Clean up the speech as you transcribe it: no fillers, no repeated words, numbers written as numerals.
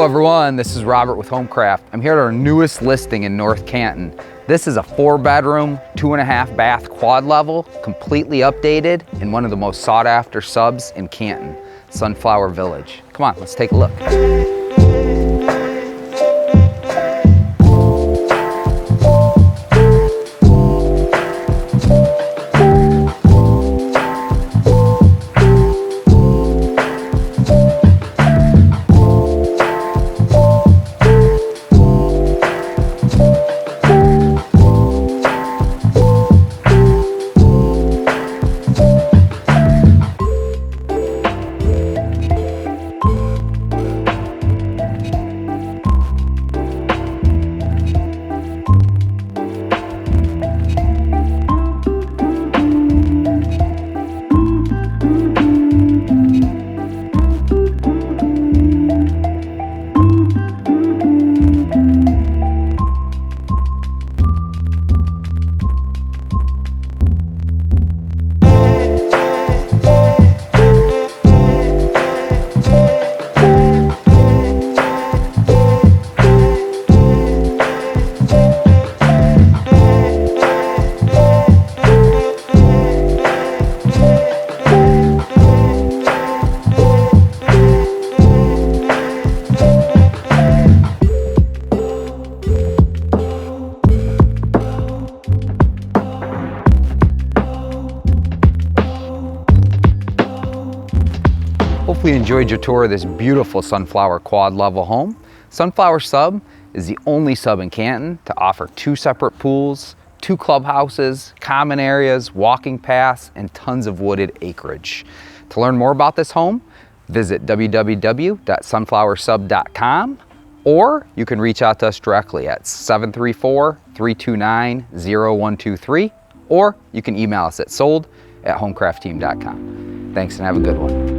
everyone, this is Robert with HomeCraft. I'm here at our newest listing in North Canton. This is a 4-bedroom, 2.5 bath quad level, completely updated in one of the most sought after subs in Canton, Sunflower Village. Come on, let's take a look. Hopefully you enjoyed your tour of this beautiful Sunflower quad level home. Sunflower Sub is the only sub in Canton to offer 2 separate pools, 2 clubhouses, common areas, walking paths, and tons of wooded acreage. To learn more about this home, visit www.sunflowersub.com, or you can reach out to us directly at 734-329-0123, or you can email us at sold@homecraftteam.com. Thanks and have a good one.